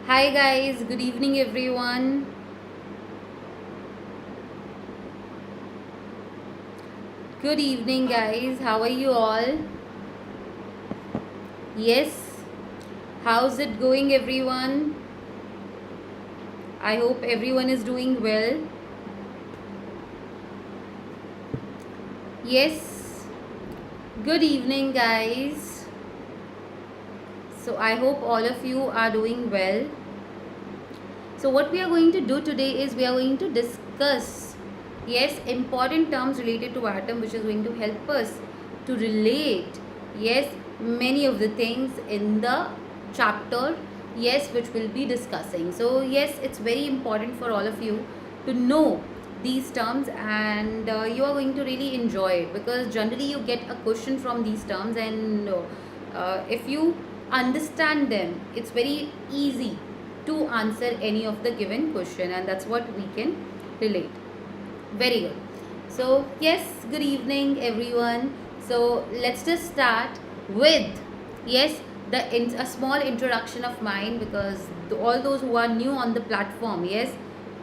Hi guys, good evening everyone. Good evening guys, how are you all? Yes, how's it going everyone? I hope everyone is doing well. Yes, good evening guys. So I hope all of you are doing well. So what we are going to do today is we are going to discuss important terms related to atom, which is going to help us to relate many of the things in the chapter which we'll be discussing. So it's very important for all of you to know these terms, and you are going to really enjoy it, because generally you get a question from these terms, and if you understand them, it's very easy to answer any of the given question, and that's what we can relate. Very good. So yes, good evening everyone. So let's just start with a small introduction of mine, because all those who are new on the platform,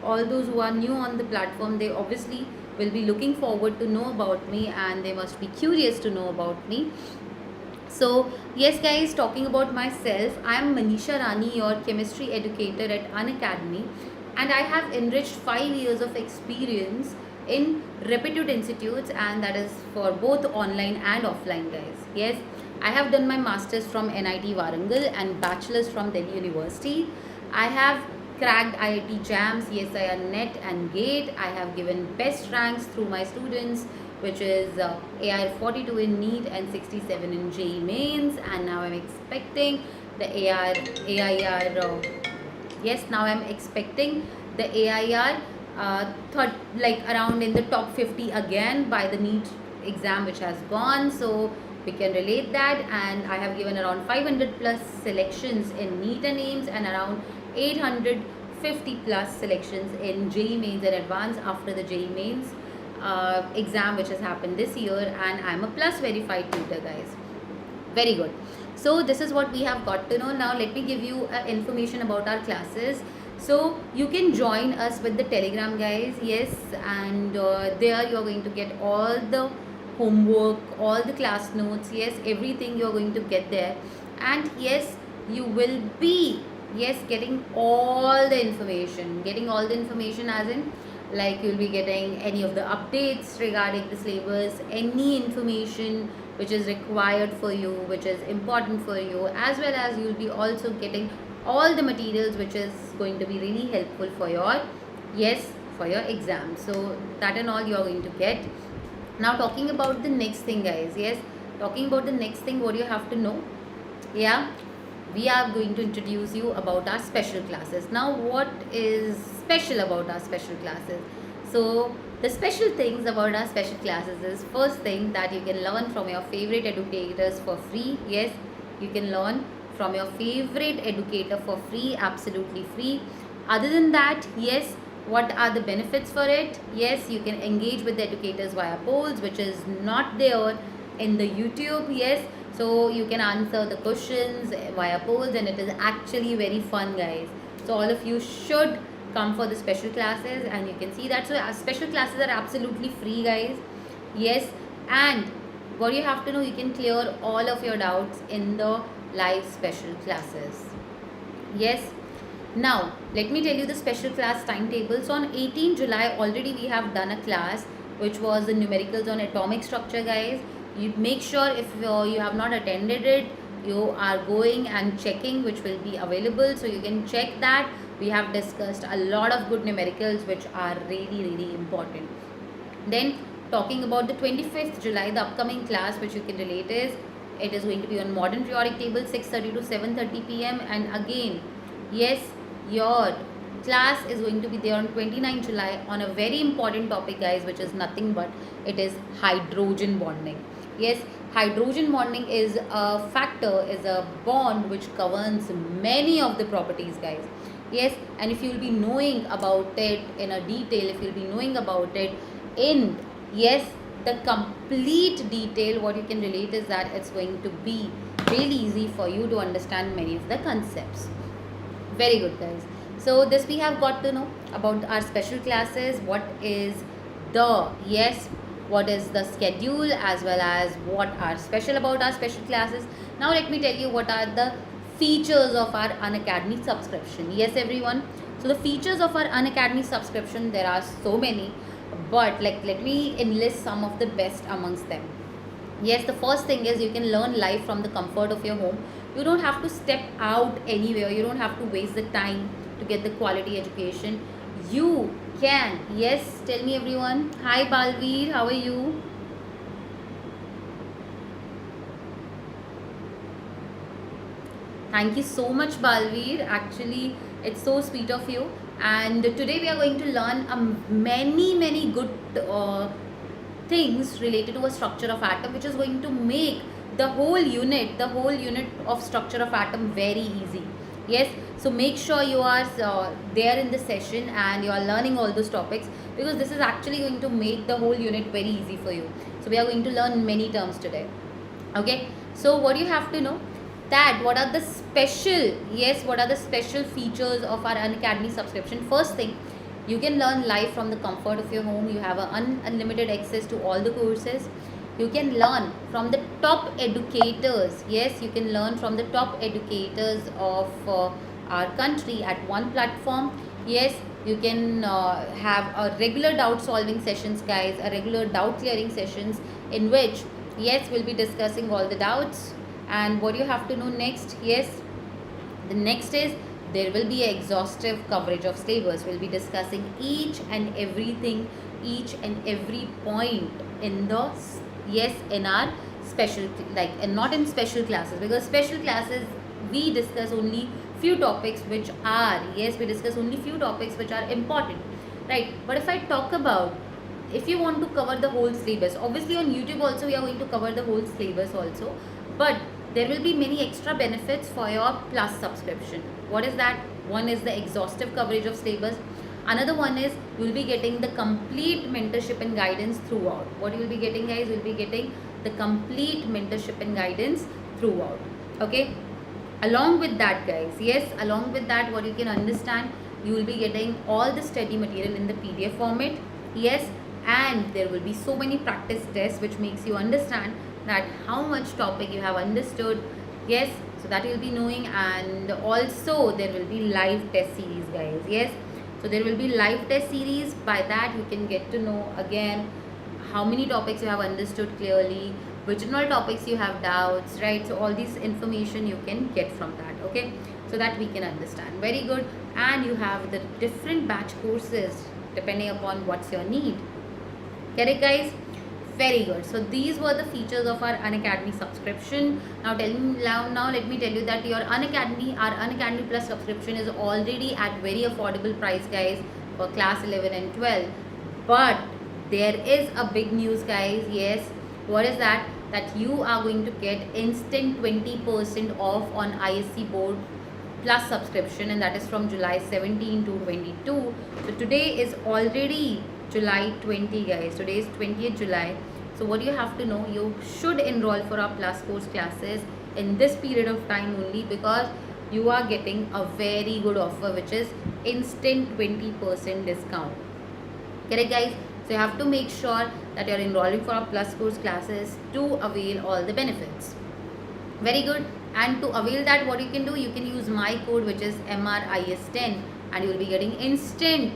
all those who are new on the platform, they obviously will be looking forward to know about me, and they must be curious to know about me. So yes guys, talking about myself, I am Manisha Rani, your chemistry educator at Unacademy, and I have enriched 5 years of experience in reputed institutes, and that is for both online and offline guys. Yes, I have done my masters from NIT Warangal and bachelor's from Delhi University. I have cracked IIT jams, CSIR NET and GATE. I have given best ranks through my students, which is AIR 42 in NEET and 67 in JEE Mains, and now I'm expecting the now I'm expecting the AIR around in the top 50 again by the NEET exam which has gone, so we can relate that. And I have given around 500 plus selections in NEET and AIMS, and around 850 plus selections in JEE Mains and Advanced after the JEE Mains exam which has happened this year, and I'm a plus verified tutor guys. Very good. So this is what we have got to know. Now let me give you information about our classes. So you can join us with the Telegram guys, and there you are going to get all the homework, all the class notes, everything you are going to get there. And you will be getting all the information as in, like, you'll be getting any of the updates regarding the syllabus, any information which is required for you, which is important for you, as well as you'll be also getting all the materials which is going to be really helpful for your exam. So that and all you are going to get. Now talking about the next thing guys, what you have to know, we are going to introduce you about our special classes. Now what is special about our special classes? So the special things about our special classes is, first thing, that you can learn from your favorite educators for free. Yes, you can learn from your favorite educator for free, absolutely free. Other than that, what are the benefits for it? Yes, you can engage with the educators via polls, which is not there in the YouTube. So you can answer the questions via polls, and it is actually very fun guys. So all of you should come for the special classes, and you can see that. So our special classes are absolutely free guys. And what you have to know, you can clear all of your doubts in the live special classes. Now let me tell you the special class timetable. So on 18 July already we have done a class which was the numericals on atomic structure guys. You make sure, if you have not attended it, you are going and checking, which will be available, so you can check that. We have discussed a lot of good numericals which are really important. Then talking about the 25th July, the upcoming class which you can relate is, it is going to be on modern periodic table, 6:30 to 7:30 p.m. and again your class is going to be there on 29 July on a very important topic guys, which is nothing but it is hydrogen bonding. Hydrogen bonding is a factor, is a bond which governs many of the properties guys. And if you will be knowing about it in a detail, if you will be knowing about it in the complete detail, what you can relate is that it's going to be really easy for you to understand many of the concepts. Very good, guys. So this we have got to know about our special classes. What is the yes? What is the schedule, as well as what are special about our special classes? Now let me tell you what are the features of our Unacademy subscription. Yes, everyone. So the features of our Unacademy subscription, there are so many, but like let me enlist some of the best amongst them. Yes, the first thing is you can learn live from the comfort of your home. You don't have to step out anywhere. You don't have to waste the time to get the quality education. You can. Yes, tell me everyone. Hi Balveer, how are you? Thank you so much, Balveer. Actually, it's so sweet of you. And today we are going to learn many good things related to a structure of atom, which is going to make the whole unit of structure of atom very easy. Yes, so make sure you are there in the session and you are learning all those topics, because this is actually going to make the whole unit very easy for you. So we are going to learn many terms today. Okay, so what you have to know, that what are the special, yes, what are the special features of our Unacademy subscription. First thing, you can learn live from the comfort of your home. You have unlimited access to all the courses. You can learn from the top educators. Yes, you can learn from the top educators of our country at one platform. Yes, you can have a regular doubt solving sessions, guys, a regular doubt clearing sessions, in which, yes, we'll be discussing all the doubts. And what you have to know next, yes, the next is there will be an exhaustive coverage of syllabus. We'll be discussing each and everything, each and every point in the, yes, in our special, like, and not in special classes, because special classes we discuss only few topics which are, yes, we discuss only few topics which are important, right? But if I talk about, if you want to cover the whole syllabus, obviously on YouTube also we are going to cover the whole syllabus also, but there will be many extra benefits for your plus subscription. What is that? One is the exhaustive coverage of syllabus. Another one is you will be getting the complete mentorship and guidance throughout. What you will be getting, guys? You will be getting the complete mentorship and guidance throughout. Okay. Along with that, guys, yes, along with that, what you can understand, you will be getting all the study material in the PDF format. Yes, and there will be so many practice tests which makes you understand that how much topic you have understood. Yes, so that you'll be knowing. And also there will be live test series, guys. Yes, so there will be live test series. By that you can get to know again how many topics you have understood clearly, which all topics you have doubts, right? So all this information you can get from that. Okay, so that we can understand. Very good. And you have the different batch courses depending upon what's your need. Correct, guys? Very good. So these were the features of our Unacademy subscription. Now let me tell you that your our Unacademy Plus subscription is already at very affordable price, guys, for class 11 and 12. But there is a big news, guys. Yes, what is that? That you are going to get instant 20% off on ISC board plus subscription, and that is from July 17 to 22. So today is already July 20, guys. Today is 20th July. So what you have to know, you should enroll for our plus course classes in this period of time only, because you are getting a very good offer, which is instant 20% discount. Correct, guys? So you have to make sure that you're enrolling for our plus course classes to avail all the benefits. Very good. And to avail that, what you can do, you can use my code, which is MRIS10, and you will be getting instant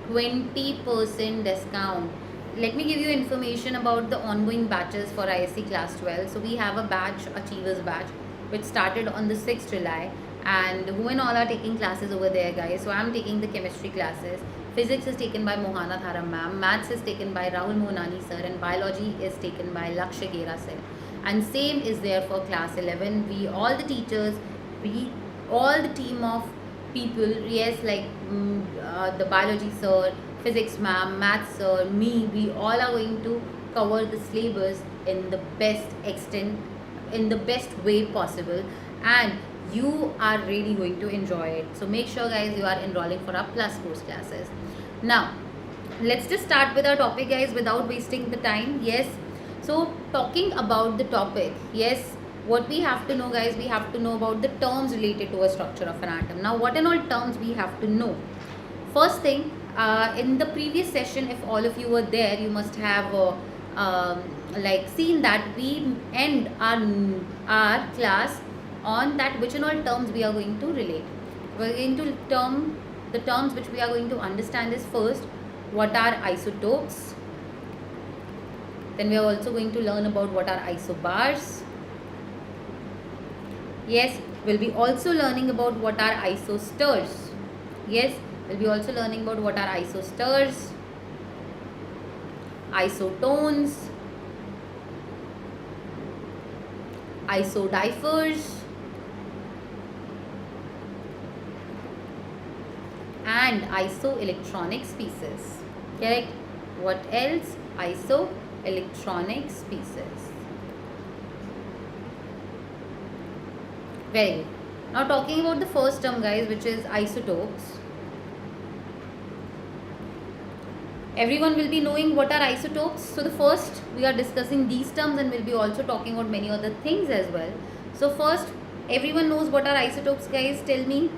20% discount. Let me give you information about the ongoing batches for ISC class 12. So we have a batch, Achievers batch, which started on the 6th July, and who and all are taking classes over there, guys? So I'm taking the chemistry classes. Physics is taken by Mohana Thara ma'am, maths is taken by Rahul Mohanani sir, and biology is taken by Lakshya Gera sir. And same is there for class 11. We all the teachers, we all the team of people, yes, like the biology sir, physics ma'am, maths sir, me, we all are going to cover the syllabus in the best extent, in the best way possible, and you are really going to enjoy it. So make sure, guys, you are enrolling for our plus course classes. Now let's just start with our topic, guys, without wasting the time. Yes, so talking about the topic, yes, what we have to know, guys, we have to know about the terms related to a structure of an atom. Now, what and all terms we have to know? First thing, in the previous session, if all of you were there, you must have like seen that we end our class on that which and all terms we are going to relate. We're going to the terms which we are going to understand is first, what are isotopes? Then we are also going to learn about what are isobars. Yes, we'll be also learning about what are isostars. Yes, we'll be also learning about what are isostars, isotones, isodiffers, and isoelectronic species. Correct? What else? Isoelectronic species. Very good. Now talking about the first term, guys, which is isotopes. Everyone will be knowing what are isotopes. So the first, we are discussing these terms, and we'll be also talking about many other things as well. So first, everyone knows what are isotopes, guys? Tell me.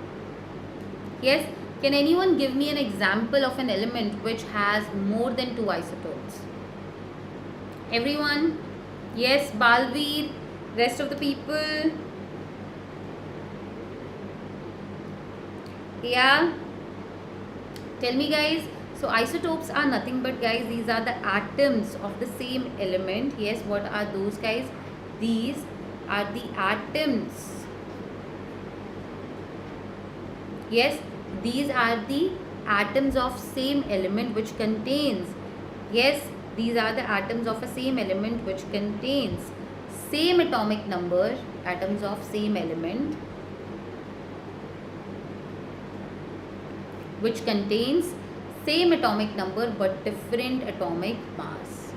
Yes? Can anyone give me an example of an element which has more than 2 isotopes? Everyone? Yes, Balveer, rest of the people? Yeah? Tell me, guys. So isotopes are nothing but, guys, these are the atoms of the same element. Yes, what are those, guys? These are the atoms. Yes, these are the atoms of same element which contains. Yes, these are the atoms of a same element which contains same atomic number, atoms of same element which contains same atomic number but different atomic mass.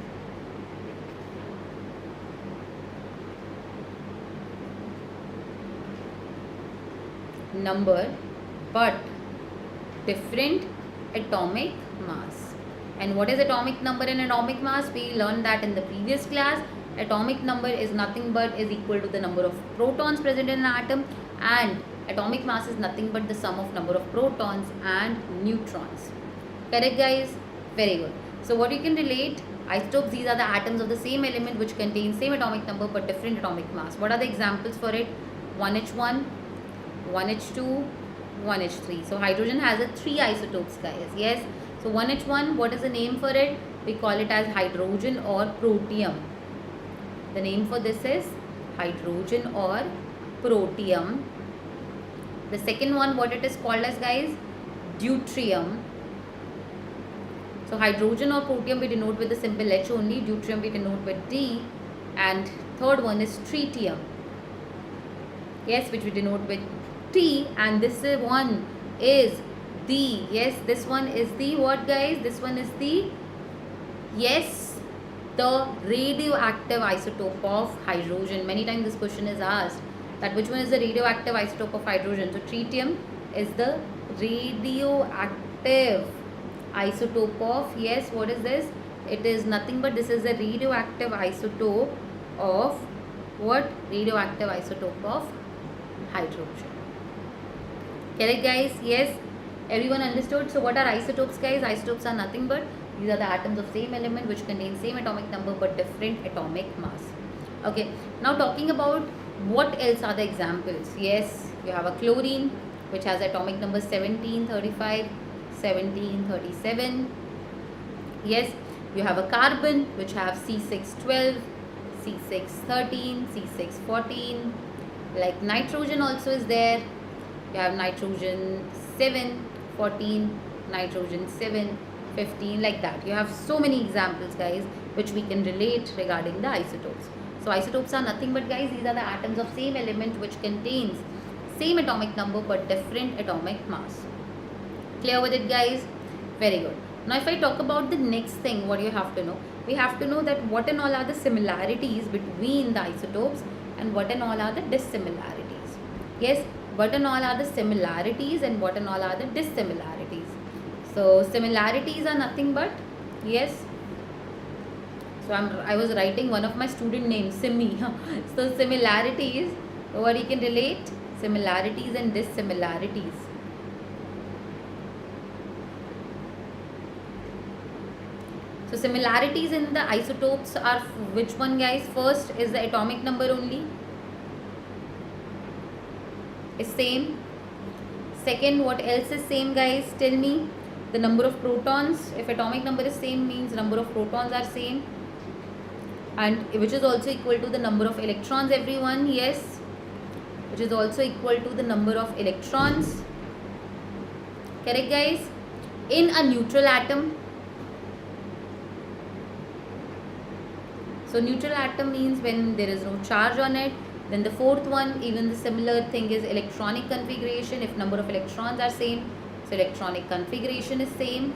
Number but different atomic mass. And what is atomic number and atomic mass? We learned that in the previous class. Atomic number is nothing but is equal to the number of protons present in an atom, and atomic mass is nothing but the sum of number of protons and neutrons. Correct, guys? Very good. So what you can relate? Isotopes, these are the atoms of the same element which contain same atomic number but different atomic mass. What are the examples for it? 1H1, 1H2, 1H3. So hydrogen has 3 isotopes, guys. Yes. So 1H1, what is the name for it? We call it as hydrogen or protium. The name for this is hydrogen or protium. The second one, what it is called as, guys? Deuterium. So hydrogen or protium we denote with the simple H only. Deuterium we denote with D. And third one is tritium. Yes, which we denote with T. And this one is the, yes, this one is the what, guys? This one is the, yes, the radioactive isotope of hydrogen. Many times this question is asked that which one is the radioactive isotope of hydrogen. So tritium is the radioactive isotope of, yes, what is this? It is nothing but this is the radioactive isotope of what? Radioactive isotope of hydrogen. Correct, guys? Yes, everyone understood? So what are isotopes, guys? Isotopes are nothing but these are the atoms of same element which contain same atomic number but different atomic mass. Okay, now talking about what else are the examples. Yes, you have a chlorine which has atomic number 1735, 1737. Yes, you have a carbon which have C612, C613, C614. Like nitrogen also is there. You have nitrogen 7, 14, nitrogen 7, 15, like that. You have so many examples, guys, which we can relate regarding the isotopes. So isotopes are nothing but, guys, these are the atoms of same element which contains same atomic number but different atomic mass. Clear with it, guys? Very good. Now if I talk about the next thing, what you have to know? We have to know that what and all are the similarities between the isotopes and what and all are the dissimilarities. Yes, what and all are the similarities and what and all are the dissimilarities. So similarities are nothing but, yes, So I was writing one of my student names, Simi. So similarities, what you can relate? Similarities and dissimilarities. So similarities in the isotopes are which one, guys? First is the atomic number only. Is same. Second, what else is same, guys? Tell me. The number of protons. If atomic number is same, means number of protons are same. And which is also equal to the number of electrons, everyone. Yes. Which is also equal to the number of electrons. Correct, guys? In a neutral atom. So neutral atom means when there is no charge on it. Then the fourth one, even the similar thing is electronic configuration. If number of electrons are same, so electronic configuration is same.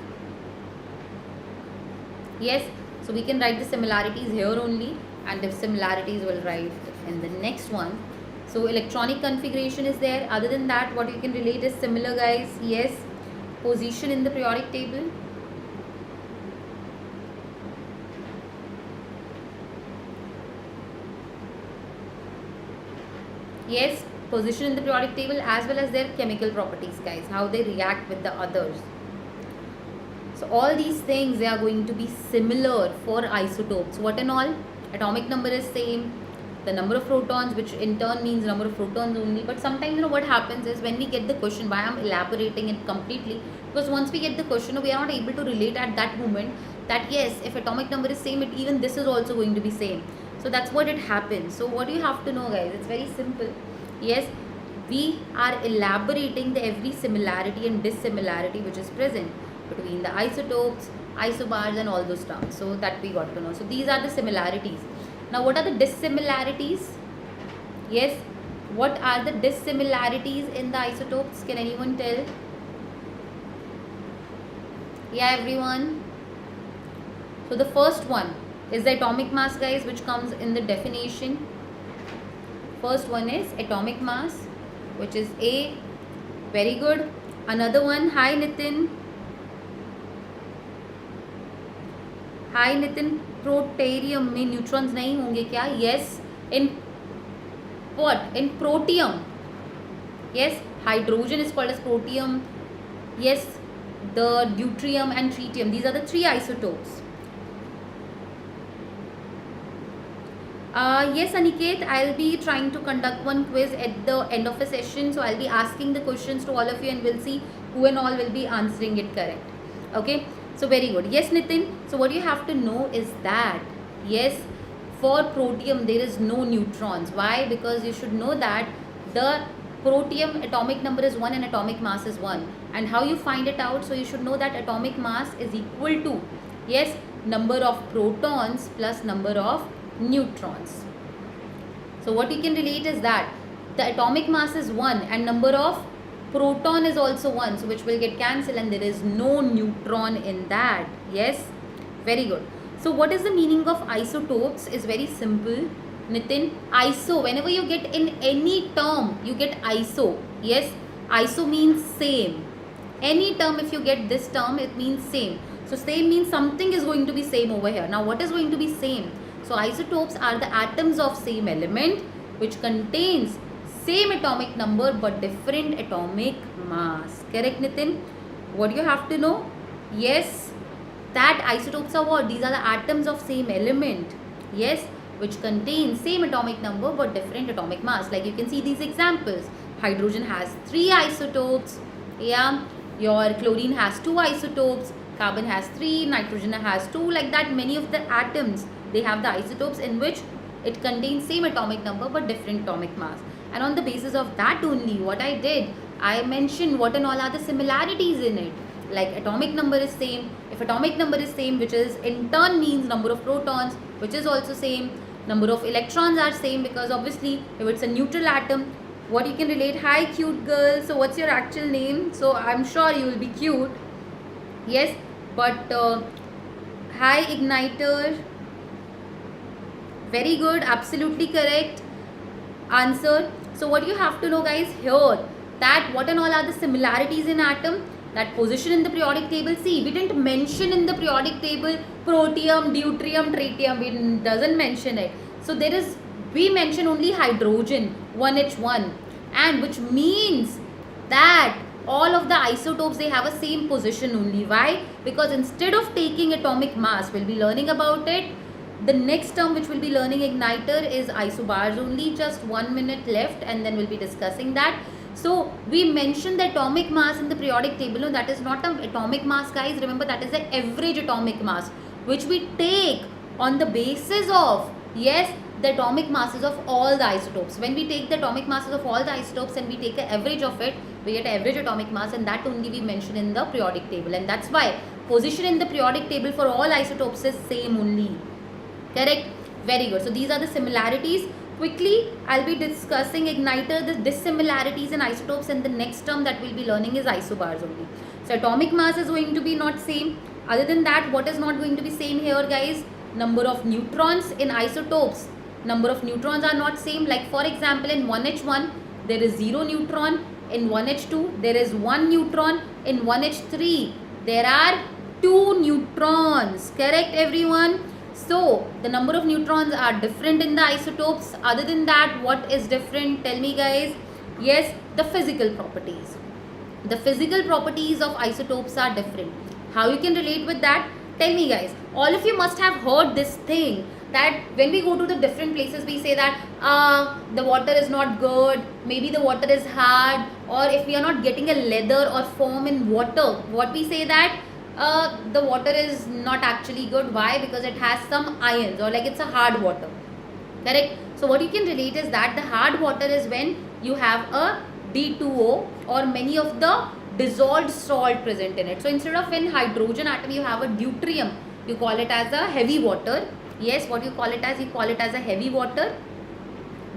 Yes, so we can write the similarities here only, and the similarities will write in the next one. So electronic configuration is there. Other than that, what you can relate is similar, guys. Yes, position in the periodic table. Yes, position in the periodic table as well as their chemical properties, guys, how they react with the others. So all these things, they are going to be similar for isotopes. What and all? Atomic number is same. The number of protons, which in turn means number of protons only. But sometimes, what happens is when we get the question, why I'm elaborating it completely, because once we get the question, we are not able to relate at that moment that yes, if atomic number is same, even this is also going to be same. So that's what it happens. So what do you have to know, guys? It's very simple. Yes, we are elaborating the every similarity and dissimilarity which is present between the isotopes, isobars and all those terms. So that we got to know. So these are the similarities. Now what are the dissimilarities? Yes, what are the dissimilarities in the isotopes? Can anyone tell? Yeah, everyone. So the first one is the atomic mass, guys, which comes in the definition. First one is atomic mass, which is A. Very good. Another one, hi Nitin. Hi Nitin, प्रोटेरियम में neutrons नहीं होंगे क्या? Yes. In what? In protium. Yes, hydrogen is called as protium. Yes, the deuterium and tritium, these are the three isotopes. Yes, Aniket, I'll be trying to conduct one quiz at the end of a session. So I'll be asking the questions to all of you and we'll see who and all will be answering it correct. Okay, so very good. Yes, Nitin. So what you have to know is that, yes, for protium, there is no neutrons. Why? Because you should know that the protium atomic number is 1 and atomic mass is 1. And how you find it out? So you should know that atomic mass is equal to, yes, number of protons plus number of neutrons. So what you can relate is that the atomic mass is 1 and number of proton is also 1, so which will get cancelled and there is no neutron in that. Yes, very good. So what is the meaning of isotopes is very simple, Nitin. Iso, whenever you get in any term, you get iso. Yes, iso means same. Any term, if you get this term, it means same. So same means something is going to be same over here. Now what is going to be same? So isotopes are the atoms of same element which contains same atomic number but different atomic mass. Correct, Nitin? What do you have to know? Yes, that isotopes are what? These are the atoms of same element. Yes, which contain same atomic number but different atomic mass. Like you can see these examples. Hydrogen has 3 isotopes. Yeah, your chlorine has 2 isotopes. Carbon has 3. Nitrogen has 2. Like that, many of the atoms, they have the isotopes in which it contains same atomic number but different atomic mass. And on the basis of that only, what I did, I mentioned what and all are the similarities in it. Like atomic number is same. If atomic number is same, which is in turn means number of protons, which is also same. Number of electrons are same because obviously if it's a neutral atom, what you can relate. Hi cute girl. So what's your actual name? So I'm sure you will be cute. Yes, but hi igniter. Very good, absolutely correct answer. So what you have to know, guys, here, that what and all are the similarities in atom. that position in the periodic table. See, we didn't mention in the periodic table protium, deuterium, tritium. We doesn't mention it. So there is, we mention only hydrogen 1H1, and which means that all of the isotopes, they have a same position only. Why? Because instead of taking atomic mass, we'll be learning about it. The next term which we'll be learning, igniter, is isobars only. Just 1 minute left and then we'll be discussing that. So we mentioned the atomic mass in the periodic table. No, that is not an atomic mass, guys. Remember, that is the average atomic mass which we take on the basis of, yes, the atomic masses of all the isotopes. When we take the atomic masses of all the isotopes and we take an average of it, we get average atomic mass, and that only we mention in the periodic table. And that's why position in the periodic table for all isotopes is same only. Correct? Very good. So these are the similarities. Quickly, I'll be discussing igniter, the dissimilarities in isotopes, and the next term that we'll be learning is isobars only. So atomic mass is going to be not same. Other than that, what is not going to be same here, guys? Number of neutrons in isotopes. Number of neutrons are not same. Like for example, in 1H1, there is 0 neutron. In 1H2, there is 1 neutron. In 1H3, there are 2 neutrons. Correct, everyone? So the number of neutrons are different in the isotopes. Other than that, what is different? Tell me, guys. Yes, the physical properties. The physical properties of isotopes are different. How you can relate with that? Tell me, guys. All of you must have heard this thing, that when we go to the different places, we say that the water is not good, maybe the water is hard, or if we are not getting a leather or foam in water, what we say that the water is not actually good. Why? Because it has some ions, or like it's a hard water. Correct? So what you can relate is that the hard water is when you have a D2O or many of the dissolved salt present in it. So instead of in hydrogen atom you have a deuterium, you call it as a heavy water. Yes, what you call it as? You call it as a heavy water.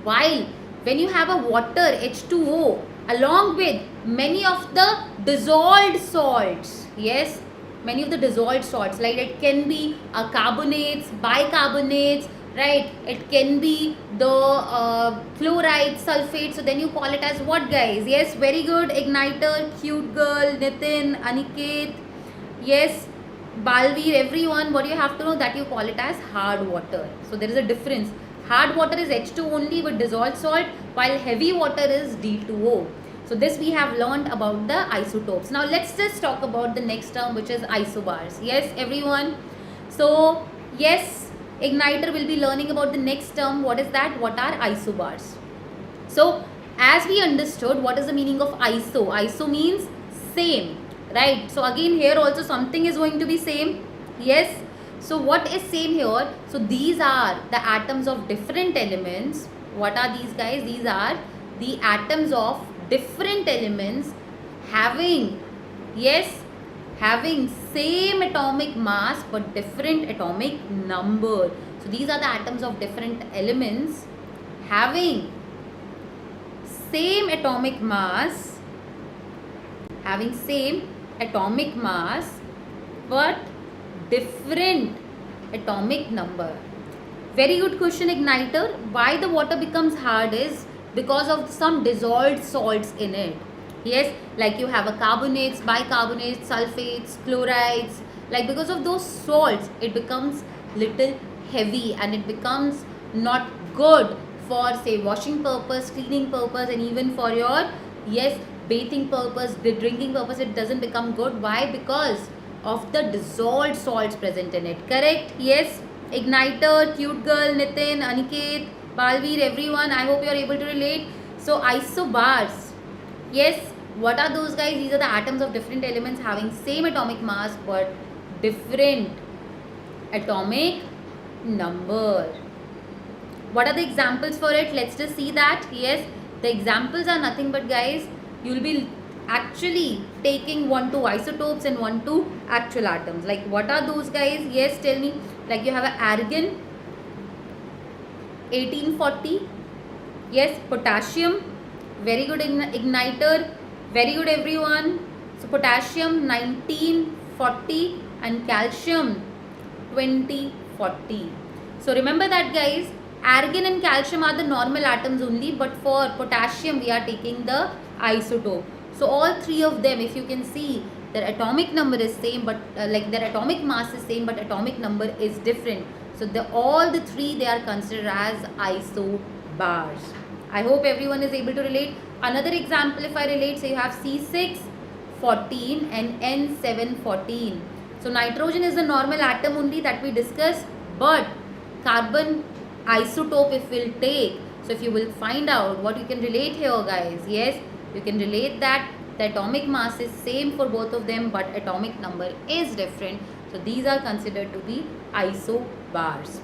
While when you have a water H2O along with many of the dissolved salts, yes, many of the dissolved salts, like it can be carbonates, bicarbonates, right? It can be the fluorides, sulfates. So then you call it as what, guys? Yes, very good. Igniter, cute girl, Nitin, Aniket, yes, Balveer, everyone. What you have to know, that you call it as hard water. So there is a difference. Hard water is H2 only with dissolved salt, while heavy water is D2O. So this we have learned about the isotopes. Now let's just talk about the next term, which is isobars. Yes, everyone. So yes, igniter will be learning about the next term. What is that? What are isobars? So as we understood, what is the meaning of iso? Iso means same, right? So again here also something is going to be same. Yes. So what is same here? So these are the atoms of different elements. What are these, guys? These are the atoms of different elements having, yes, having same atomic mass but different atomic number. So these are the atoms of different elements having same atomic mass, but different atomic number. Very good question, igniter. Why the water becomes hard is because of some dissolved salts in it. Yes, like you have a carbonates, bicarbonates, sulfates, chlorides. Like because of those salts, it becomes little heavy and it becomes not good for, say, washing purpose, cleaning purpose, and even for your, yes, bathing purpose, the drinking purpose. It doesn't become good. Why? Because of the dissolved salts present in it. Correct? Yes. Igniter, cute girl, Nitin, Aniket, Balveer, everyone. I hope you are able to relate. So isobars. Yes. What are those, guys? These are the atoms of different elements having same atomic mass but different atomic number. What are the examples for it? Let's just see that. Yes. The examples are nothing but, guys, you will be actually taking 1-2 isotopes and 1-2 actual atoms. Like what are those, guys? Yes, tell me. Like you have a argon 1840. Yes, potassium, very good igniter, very good everyone. So potassium 1940 and calcium 2040. So remember that, guys, argon and calcium are the normal atoms only, but for potassium we are taking the isotope. So all three of them, if you can see, their atomic number is same, but like their atomic mass is same, but atomic number is different. So all the three, they are considered as isobars. I hope everyone is able to relate. Another example, if I relate, so you have C614 and N714. So nitrogen is the normal atom only that we discussed, but carbon isotope if we'll take, so if you will find out what you can relate here, guys, yes, you can relate that the atomic mass is same for both of them, but atomic number is different. So these are considered to be isobars.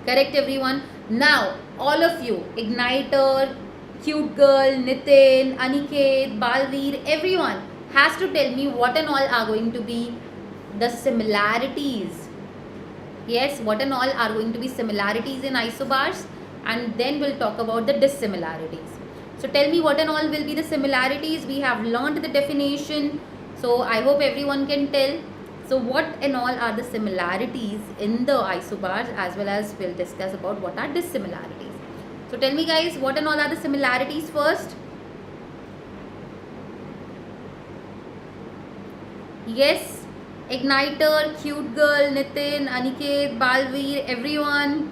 Correct, everyone? Now, all of you, Igniter, Cute Girl, Nitin, Aniket, Balveer, everyone has to tell me what and all are going to be the similarities. Yes, what and all are going to be similarities in isobars, and then we'll talk about the dissimilarities. So tell me what and all will be the similarities. We have learned the definition, so I hope everyone can tell. So what and all are the similarities in the isobars, as well as we'll discuss about what are dissimilarities. So tell me, guys, what and all are the similarities first? Yes, Igniter, Cute Girl, Nitin, Aniket, Balveer, everyone.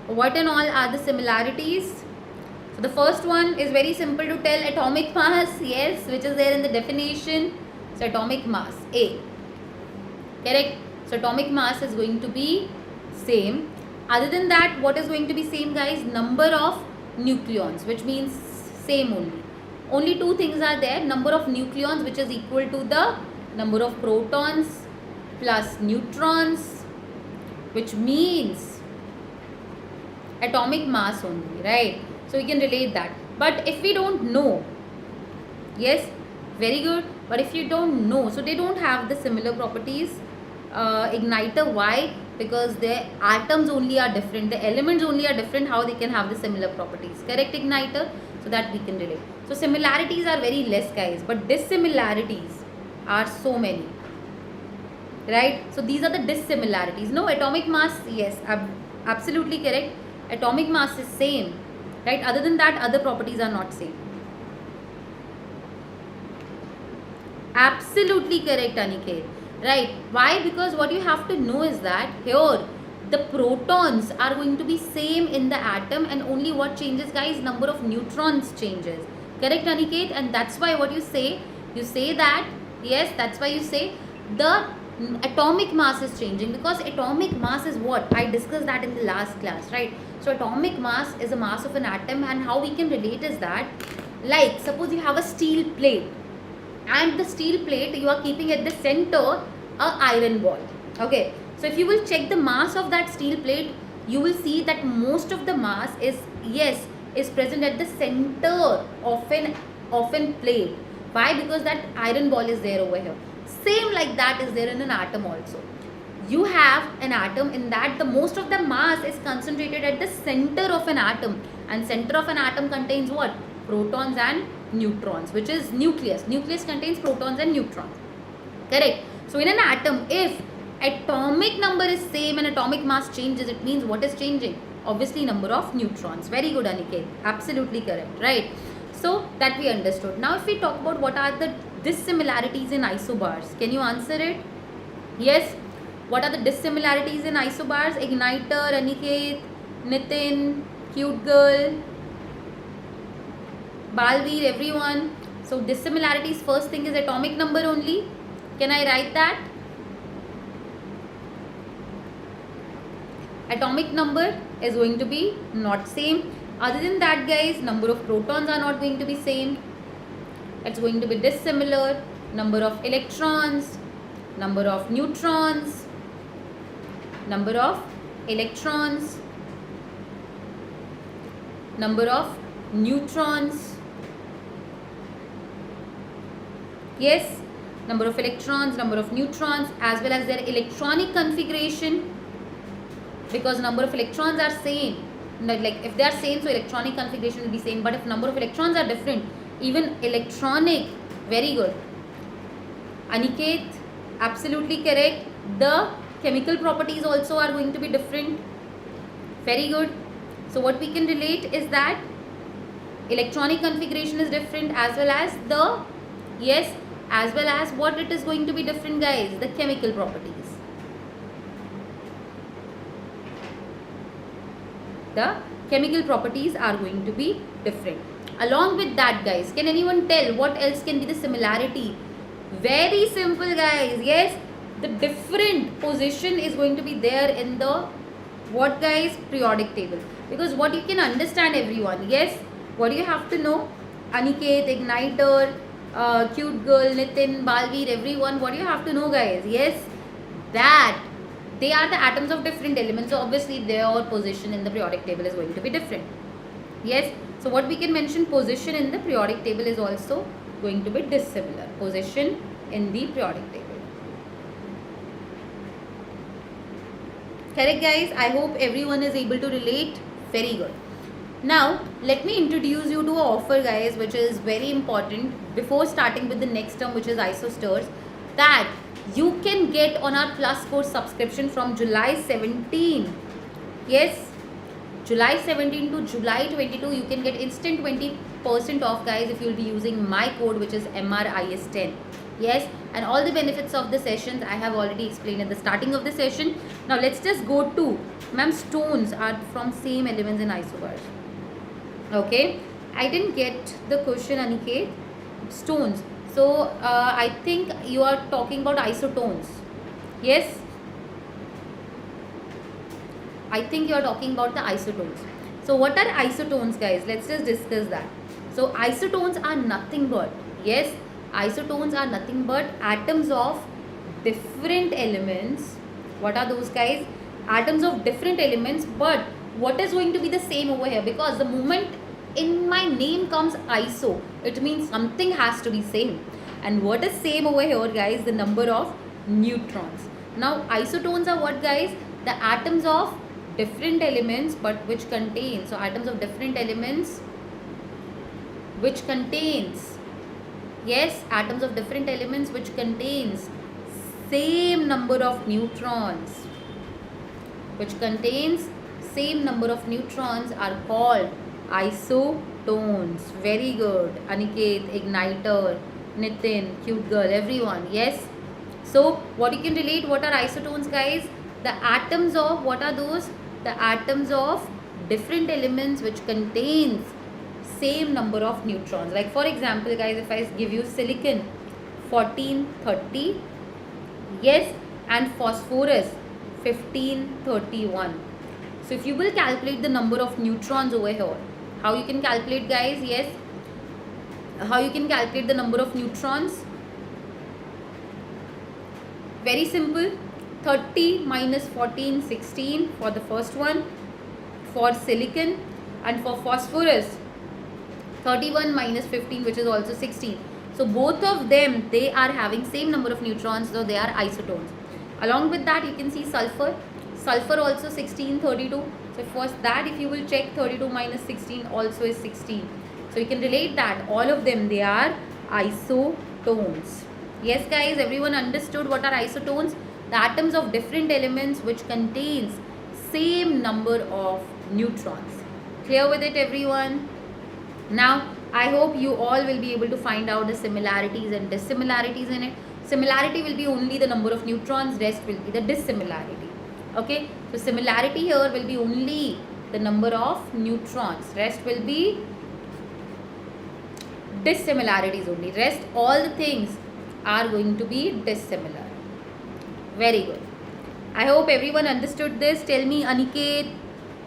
What and all are the similarities? So the first one is very simple to tell, atomic mass, yes, which is there in the definition. So atomic mass, A. Correct. So atomic mass is going to be same. Other than that, what is going to be same, guys? Number of nucleons, which means same only. Only two things are there. Number of nucleons, which is equal to the number of protons plus neutrons, which means atomic mass only, right? So we can relate that. But if we don't know, yes, very good. But if you don't know, so they don't have the similar properties. Igniter, why? Because their atoms only are different, the elements only are different, how they can have the similar properties. Correct, Igniter? So that we can relate. So similarities are very less, guys, but dissimilarities are so many, right? So these are the dissimilarities. No, atomic mass, yes, absolutely correct. Atomic mass is same, right? Other than that, other properties are not same. Absolutely correct, Aniket. Right. Why? Because what you have to know is that here the protons are going to be same in the atom, and only what changes, guys, number of neutrons changes. Correct, Aniket? And that's why what you say that, yes, that's why you say the atomic mass is changing, because atomic mass is what? I discussed that in the last class, right? So atomic mass is the mass of an atom, and how we can relate is that, like, suppose you have a steel plate, and the steel plate you are keeping at the center a iron ball. Okay, so if you will check the mass of that steel plate, you will see that most of the mass is present at the center of an plate. Why? Because that iron ball is there over here. Same like that is there in an atom also. You have an atom, in that the most of the mass is concentrated at the center of an atom, and center of an atom contains what? Protons and neutrons, which is nucleus. Nucleus contains protons and neutrons. Correct. So in an atom, if atomic number is same and atomic mass changes, it means what is changing? Obviously number of neutrons. Very good, Aniket. Absolutely correct, right? So that we understood. Now if we talk about what are the dissimilarities in isobars, can you answer it? Yes. What are the dissimilarities in isobars? Igniter, Aniket, Nitin, Cute Girl, Balveer, everyone. So dissimilarities, first thing is atomic number only. Can I write that? Atomic number is going to be not same. Other than that, guys, number of protons are not going to be same. It's going to be dissimilar. Number of electrons, number of neutrons, number of electrons, number of neutrons. Yes, number of electrons, number of neutrons, as well as their electronic configuration, because number of electrons are same. Like if they are same, so electronic configuration will be same. But if number of electrons are different, even electronic, very good. Aniket, absolutely correct. The chemical properties also are going to be different. Very good. So what we can relate is that electronic configuration is different, as well as the, yes, as well as what it is going to be different, guys, the chemical properties. The chemical properties are going to be different. Along with that, guys, can anyone tell what else can be the similarity? Very simple, guys. Yes, the different position is going to be there in the what, guys? Periodic table. Because what you can understand, everyone, yes, what do you have to know? Aniket, Igniter, Cute Girl, Nitin, Balveer, everyone, what do you have to know, guys? Yes, that they are the atoms of different elements, so obviously their position in the periodic table is going to be different. Yes, so what we can mention, position in the periodic table is also going to be dissimilar. Position in the periodic table. Correct, guys? I hope everyone is able to relate. Very good. Now, let me introduce you to an offer, guys, which is very important before starting with the next term, which is Isostars, that you can get on our Plus course subscription from July 17. Yes, July 17 to July 22, you can get instant 20% off, guys, if you will be using my code, which is MRIS10. Yes, and all the benefits of the sessions I have already explained at the starting of the session. Now, let's just go to, ma'am, stones are from same elements in isobars. Okay, I didn't get the question, Aniket. Stones. So, I think you are talking about isotones. Yes? I think you are talking about the isotones. So, what are isotones, guys? Let's just discuss that. So, isotones are nothing but, yes, isotones are nothing but atoms of different elements. What are those, guys? Atoms of different elements, but what is going to be the same over here? Because the moment in my name comes iso, it means something has to be same. And what is same over here, guys? The number of neutrons. Now, isotones are what, guys? The atoms of different elements, but which contain, so atoms of different elements which contains, yes, atoms of different elements which contains same number of neutrons, which contains same number of neutrons are called isotones. Very good, Aniket, Igniter, Nitin, Cute Girl, everyone. Yes, so what you can relate, what are isotones, guys? The atoms of, what are those? The atoms of different elements which contains same number of neutrons. Like for example, guys, if I give you silicon 1430, yes, and phosphorus 1531. So if you will calculate the number of neutrons over here, how you can calculate, guys? Yes, how you can calculate the number of neutrons? Very simple. 30 minus 14, 16 for the first one for silicon, and for phosphorus 31 minus 15, which is also 16. So both of them, they are having same number of neutrons, so they are isotones. Along with that, you can see sulfur also 16, 32. So first that, if you will check, 32 minus 16 also is 16. So you can relate that all of them, they are isotones. Yes, guys, everyone understood what are isotones? The atoms of different elements which contains same number of neutrons. Clear with it, everyone? Now, I hope you all will be able to find out the similarities and dissimilarities in it. Similarity will be only the number of neutrons, rest will be the dissimilarity. Okay, so similarity here will be only the number of neutrons, rest will be dissimilarities only. Rest, all the things are going to be dissimilar. Very good. I hope everyone understood this. Tell me, Aniket,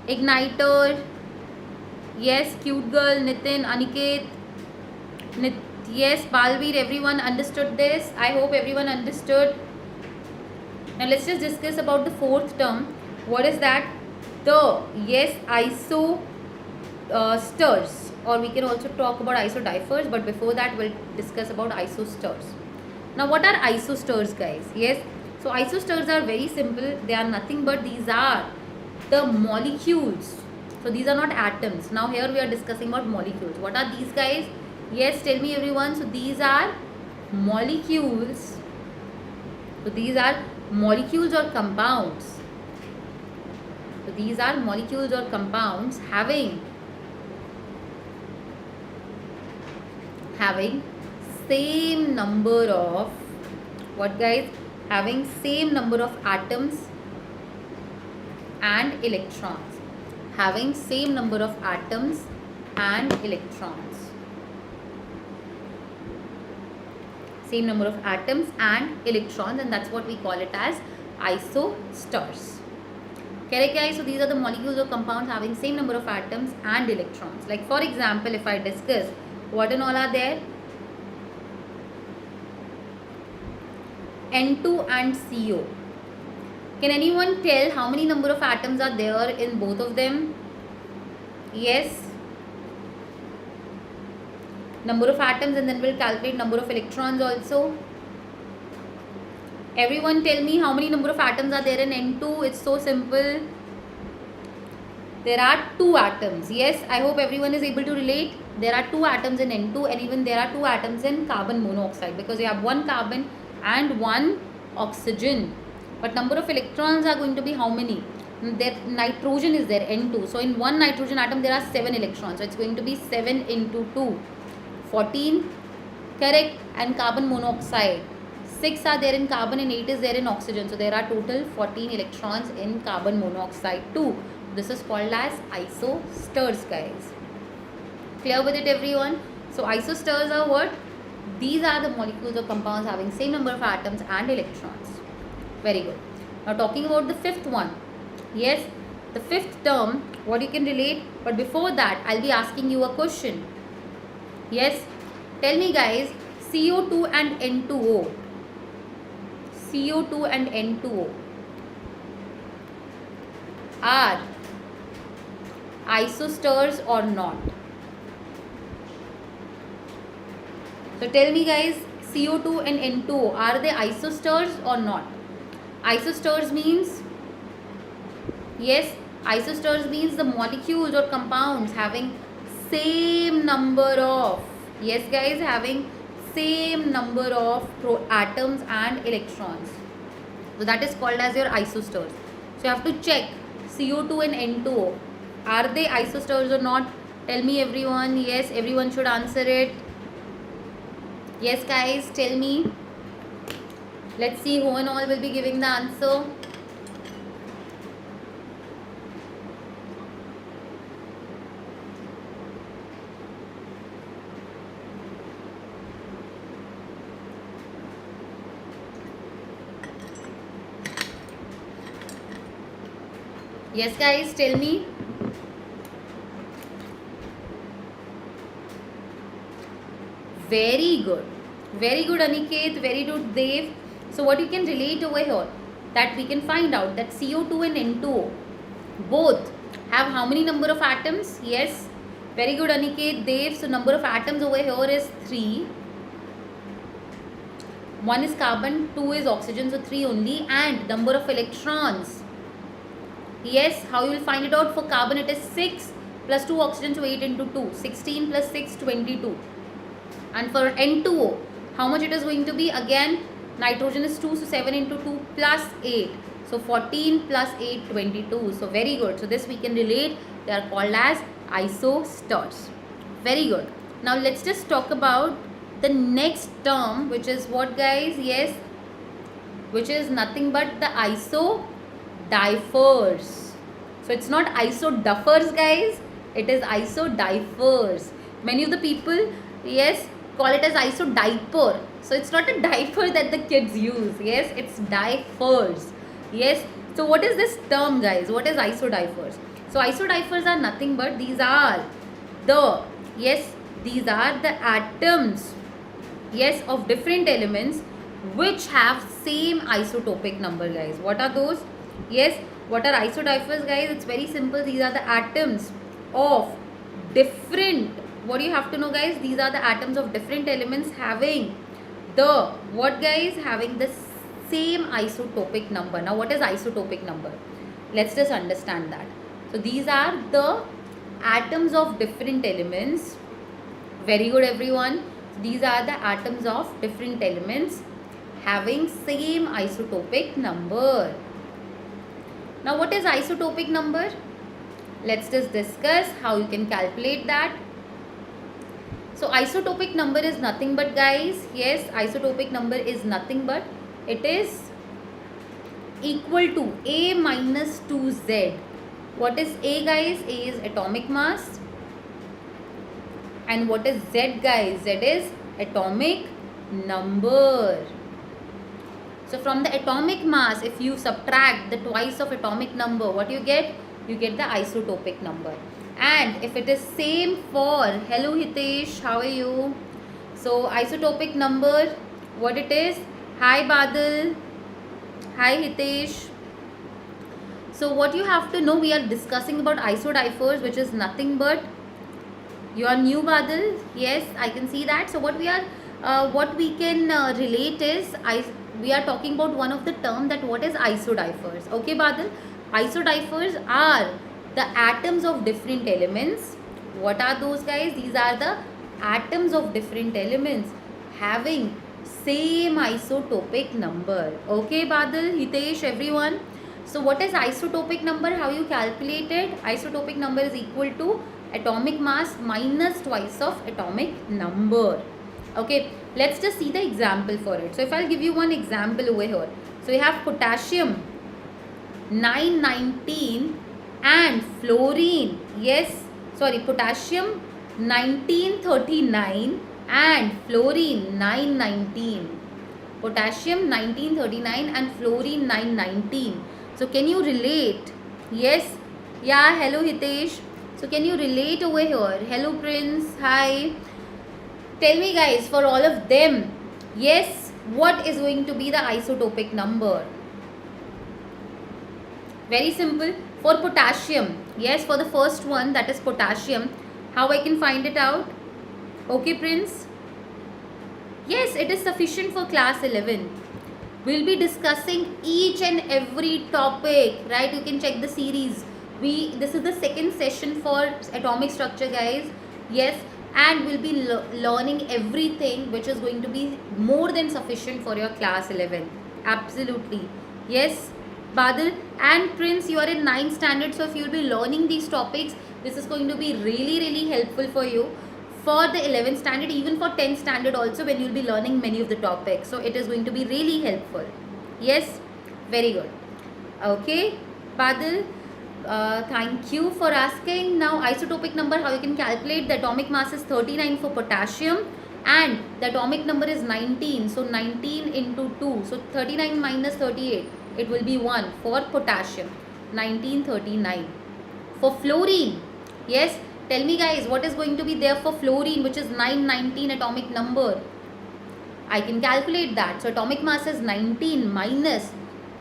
Igniter, yes, Cute Girl, Nitin, Aniket, yes, Balveer, everyone understood this. I hope everyone understood. Now let's just discuss about the fourth term. What is that? The, yes, Isostars, or we can also talk about isodiffers, but before that we'll discuss about isostars. Now what are isostars, guys? Yes, so isostars are very simple. They are nothing but these are the molecules. So these are not atoms. Now here we are discussing about molecules. What are these, guys? Yes, tell me, everyone. So these are molecules. So these are molecules or compounds. So these are molecules or compounds having same number of, what guys? Having same number of atoms and electrons. Having same number of atoms and electrons. Same number of atoms and electrons, and that's what we call it as isostars. Correct guys? So these are the molecules or compounds having same number of atoms and electrons. Like for example, if I discuss what and all are there, N2 and CO. Can anyone tell how many number of atoms are there in both of them? Yes. Number of atoms, and then we'll calculate number of electrons also. Everyone tell me how many number of atoms are there in N2. It's so simple. There are 2 atoms. Yes, I hope everyone is able to relate. There are 2 atoms in N2, and even there are 2 atoms in carbon monoxide, because you have 1 carbon and 1 oxygen. But number of electrons are going to be how many? There nitrogen is there, N2. So in 1 nitrogen atom there are 7 electrons. So it's going to be 7 into 2, 14. Correct? And carbon monoxide, 6 are there in carbon and 8 is there in oxygen. So there are total 14 electrons in carbon monoxide too. This is called as isostars, guys. Clear with it, everyone? So isostars are what? These are the molecules or compounds having same number of atoms and electrons. Very good. Now talking about the 5th one. Yes, the 5th term, what you can relate. But before that, I'll be asking you a question. Yes, tell me guys, CO2 and N2O. CO2 and N2O are isostars or not? So tell me guys, CO2 and N2O, are they isostars or not? Isostars means, yes, isostars means the molecules or compounds having same number of, yes guys, having same number of atoms and electrons. So that is called as your isostars. So you have to check CO2 and N2O. Are they isostars or not? Tell me everyone. Yes, everyone should answer it. Yes guys, tell me. Let's see who and all will be giving the answer. Yes guys, tell me. Very good. Very good Aniket, very good Dev. So what you can relate over here, that we can find out that CO2 and N2O both have how many number of atoms? Yes. Very good Aniket, Dev. So number of atoms over here is 3. 1 is carbon, 2 is oxygen, so 3 only. And number of electrons. Yes, how you will find it out? For carbon it is 6 plus 2 oxygen, so 8 into 2. 16 plus 6, 22. And for N2O, how much it is going to be? Again, nitrogen is 2, so 7 into 2 plus 8. So 14 plus 8, 22. So very good. So this we can relate. They are called as isostars. Very good. Now let's just talk about the next term, which is what guys? Yes, which is nothing but the isodiffers. So it's not isoduffers guys, it is isodiffers. Many of the people, yes, call it as isodiaper. So it's not a diaper that the kids use. Yes, it's differs. Yes. So what is this term guys? What is isodiffers? So isodiffers are nothing but these are the, yes, these are the atoms, yes, of different elements which have same isotopic number guys. What are those? Yes, what are isodiffers guys? It's very simple. These are the atoms of different, what do you have to know guys? These are the atoms of different elements having the, what guys? Having the same isotopic number. Now what is isotopic number? Let's just understand that. So these are the atoms of different elements. Very good everyone. These are the atoms of different elements having same isotopic number. Now what is isotopic number? Let's just discuss how you can calculate that. So isotopic number is nothing but, guys, yes, isotopic number is nothing but it is equal to A minus 2Z. What is A, guys? A is atomic mass. And what is Z, guys? Z is atomic number. So from the atomic mass, if you subtract the twice of atomic number, what you get? You get the isotopic number. And if it is same for, hello Hitesh, how are you? So isotopic number, what it is? Hi Badal, hi Hitesh. So what you have to know, we are discussing about isodiffers, which is nothing but, you are new Badal, yes, I can see that. So what we can relate is, we are talking about one of the term, that what is isodiffers. Okay Badal, isodiffers are the atoms of different elements. What are those, guys? These are the atoms of different elements having same isotopic number. Okay Badal, Hitesh, everyone. So what is isotopic number? How you calculate it? Isotopic number is equal to atomic mass minus twice of atomic number. Okay, let's just see the example for it. So if I'll give you one example over here. So we have potassium 919 and fluorine, yes, sorry, potassium 1939 and fluorine 919. Potassium 1939 and fluorine 919. So can you relate? Yes, yeah, hello Hitesh. So can you relate over here? Hello Prince, hi. Tell me, guys, for all of them, yes, what is going to be the isotopic number? Very simple. For potassium, yes, for the first one, that is potassium, how I can find it out? Okay Prince, yes, it is sufficient for class 11. We'll be discussing each and every topic, right? You can check the series. This is the second session for atomic structure, guys, yes, and we'll be learning everything which is going to be more than sufficient for your class 11. Absolutely, yes Badal and Prince, you are in 9th standard, so if you'll be learning these topics, this is going to be really helpful for you for the 11th standard, even for 10th standard also, when you'll be learning many of the topics. So it is going to be really helpful. Yes, very good. Okay Badal, thank you for asking. Now isotopic number, how you can calculate? The atomic mass is 39 for potassium and the atomic number is 19. So 19 into 2, so 39 minus 38, it will be 1 for potassium, 1939. For fluorine, yes, tell me guys, what is going to be there for fluorine, which is 919 atomic number? I can calculate that. So atomic mass is 19 minus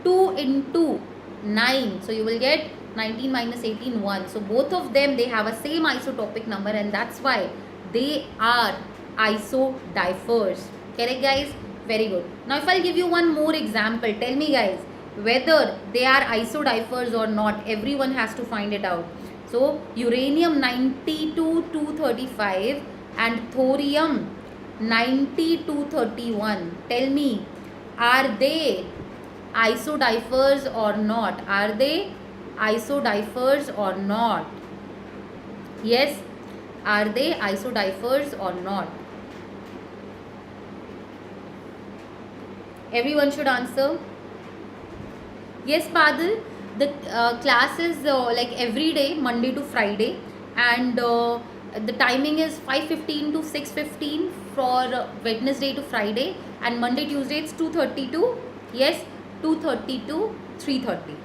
2 into 9. So you will get 19 minus 18, 1. So both of them, they have a same isotopic number, and that's why they are isodiffers. Correct guys? Very good. Now if I'll give you one more example, tell me guys, whether they are isodiffers or not. Everyone has to find it out. So uranium 92-235 and thorium 90-231. Tell me, are they isodiffers or not? Are they isodiffers or not? Yes, are they isodiffers or not? Everyone should answer. Yes Badal, the class is like every day, Monday to Friday, and the timing is 5:15 to 6:15 for Wednesday to Friday, and Monday Tuesday it's 2:30 to, yes, 2:30 to 3:30.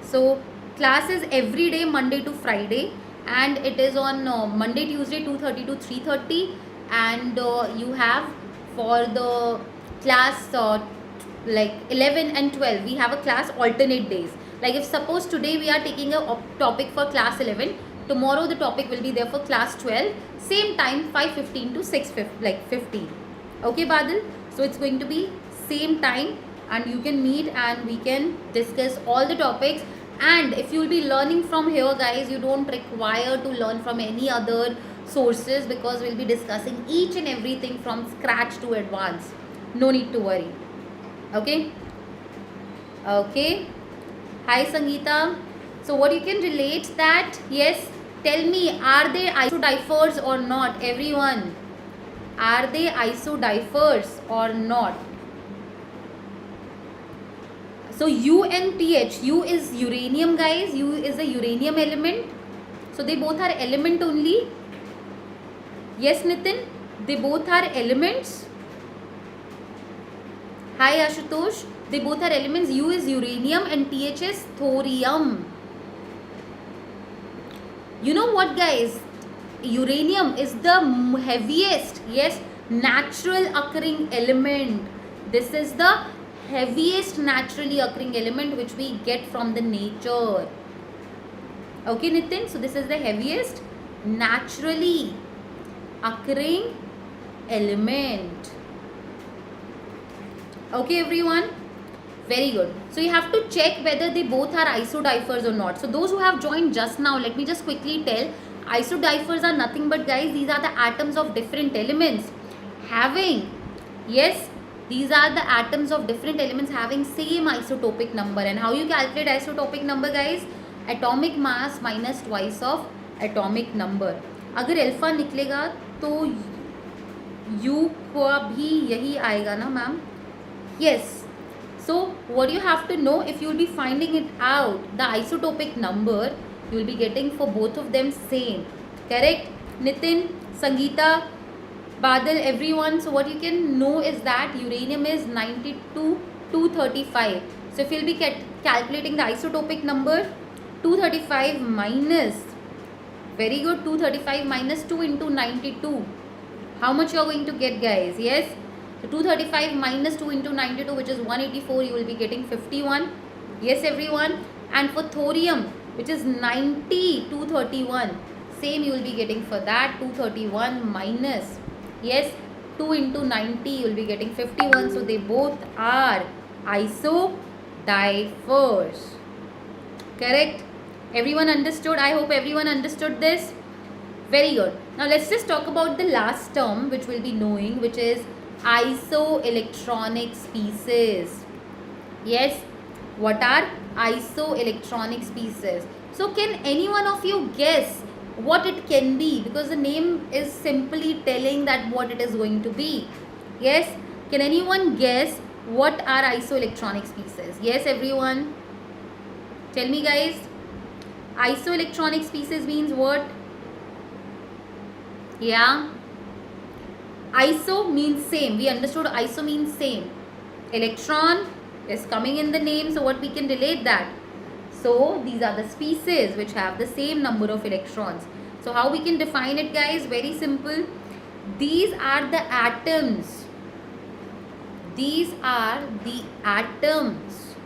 So class is every day, Monday to Friday, and it is on Monday Tuesday 2:30 to 3:30, and you have for the class like 11 and 12, we have a class alternate days. Like if suppose today we are taking a topic for class 11, tomorrow the topic will be there for class 12, same time 5:15 to 6:15. Okay Badal, so it's going to be same time, and you can meet and we can discuss all the topics. And if you will be learning from here guys, you don't require to learn from any other sources, because we'll be discussing each and everything from scratch to advanced. No need to worry. Okay. Okay. Hi Sangeeta. So what you can relate that, yes, Tell me, are they isodiffers or not? Everyone, are they isodiffers or not? So U and TH, U is uranium guys, U is a uranium element. So they both are element only. Yes Nitin, they both are elements. Hi Ashutosh, they both are elements. U is uranium and TH is thorium. You know what guys, uranium is the heaviest, yes, natural occurring element. This is the heaviest naturally occurring element which we get from the nature. Okay Nitin, so this is the heaviest naturally occurring element. Okay everyone, very good. So you have to check whether they both are isodiffers or not. So those who have joined just now, let me just quickly tell, isodiffers are nothing but guys, these are the atoms of different elements having, yes, these are the atoms of different elements having same isotopic number. And how you calculate isotopic number guys? Atomic mass minus twice of atomic number. अगर alpha निकलेगा तो U का भी यही आएगा ना ma'am? Yes. So what you have to know, if you will be finding it out, the isotopic number you will be getting for both of them same. Correct? Nitin, Sangeeta, Badal, everyone. So what you can know is that uranium is 92, 235. So if you will be calculating the isotopic number, 235 minus, very good, 235 minus 2 into 92. How much you are going to get guys? Yes. So 235 minus 2 into 92, which is 184, you will be getting 51. Yes everyone. And for thorium, which is 90, 231, same you will be getting for that, 231 minus, yes, 2 into 90, you will be getting 51. So they both are isodiffers. Correct? Everyone understood? I hope everyone understood this. Very good. Now let's just talk about the last term which we'll be knowing, which is isoelectronic species. Yes, what are isoelectronic species? So can any one of you guess what it can be? Because the name is simply telling that what it is going to be. Yes, can anyone guess what are isoelectronic species? Yes everyone, tell me guys. Isoelectronic species means what? Yeah, iso means same. We understood iso means same. Electron is coming in the name, so what we can relate that? So these are the species which have the same number of electrons. So how we can define it guys? Very simple. These are the atoms. These are the atoms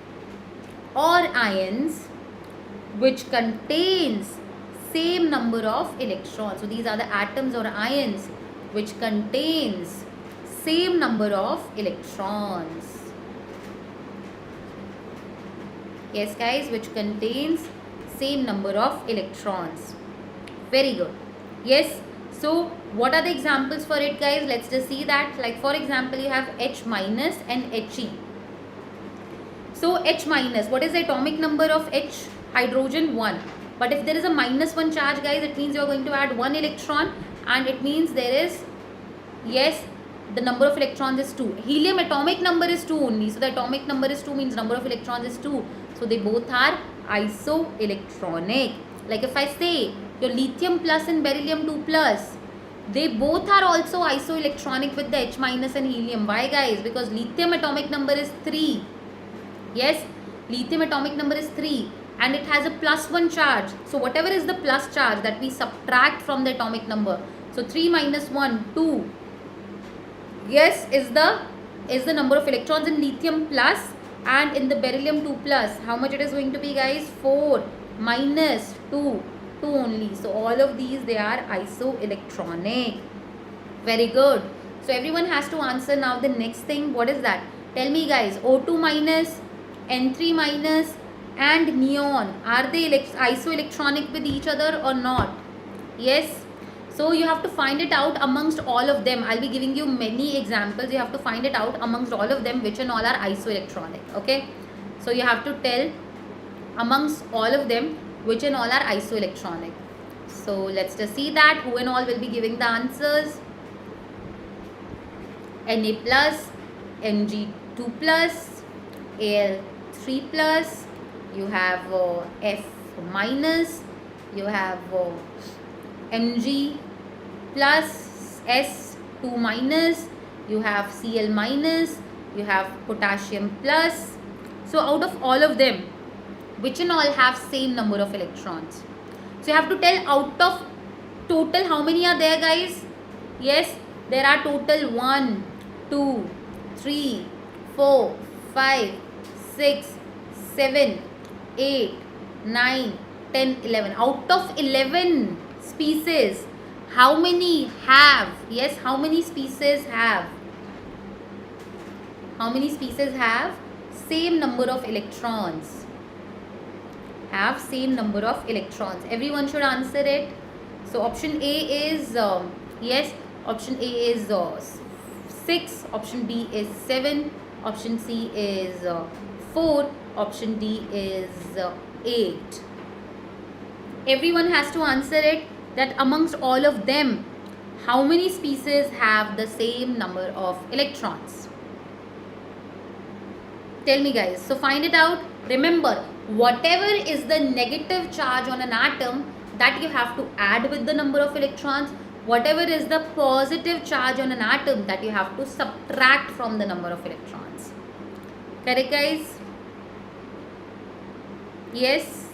or ions which contains same number of electrons. So these are the atoms or ions which contains same number of electrons. Yes guys, which contains same number of electrons. Very good. Yes, so what are the examples for it guys? Let's just see that. Like for example, you have H minus and He. So H minus, what is the atomic number of H? Hydrogen 1. But if there is a -1 charge guys, it means you are going to add 1 electron, and it means there is, yes, the number of electrons is 2. Helium atomic number is 2 only. So the atomic number is 2 means number of electrons is 2. So they both are isoelectronic. Like if I say your lithium plus and beryllium 2 plus, they both are also isoelectronic with the H minus and helium. Why guys? Because lithium atomic number is 3. Yes, lithium atomic number is 3. And it has a +1 charge. So whatever is the plus charge that we subtract from the atomic number. So 3 minus 1, 2. Yes, is the number of electrons in lithium plus, and in the beryllium 2 plus. How much it is going to be guys? 4 minus 2, 2 only. So all of these, they are isoelectronic. Very good. So everyone has to answer now the next thing. What is that? Tell me guys. O2 minus, N3 minus and neon, are they isoelectronic with each other or not? Yes. So you have to find it out amongst all of them. I'll be giving you many examples. You have to find it out amongst all of them which and all are isoelectronic. Okay. So you have to tell amongst all of them which and all are isoelectronic. So let's just see that who and all will be giving the answers. Na plus, Mg2 plus, Al3 plus, you have F minus, you have Mg plus, S2 minus, you have Cl minus, you have potassium plus. So out of all of them, which and all have same number of electrons? So you have to tell out of total how many are there, guys? Yes, there are total 1, 2, 3, 4, 5, 6, 7, 8, 9, 10, 11. Out of 11 species, how many have? Yes, how many species have? How many species have same number of electrons? Have same number of electrons. Everyone should answer it. So option A is yes, option A is 6, option B is 7, option C is 4, option D is 8. Everyone has to answer it, that amongst all of them, how many species have the same number of electrons? Tell me, guys. So find it out. Remember, whatever is the negative charge on an atom, that you have to add with the number of electrons. Whatever is the positive charge on an atom, that you have to subtract from the number of electrons. Correct, guys? Yes.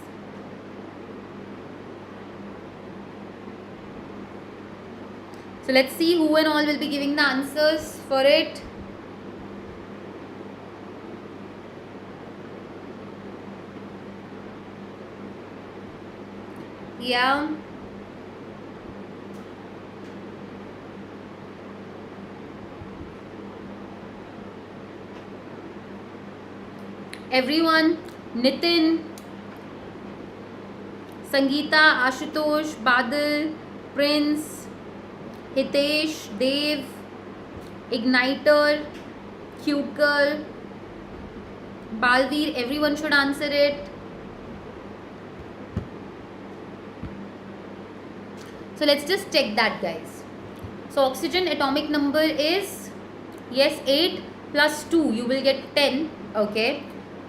So let's see who and all will be giving the answers for it. Yeah. Everyone, Nitin, Sangeeta, Ashutosh, Badal, Prince, Hitesh, Dev, Igniter, Cute Girl, Balveer, everyone should answer it. So let's just check that, guys. So oxygen atomic number is, yes, 8 plus 2, you will get 10, okay.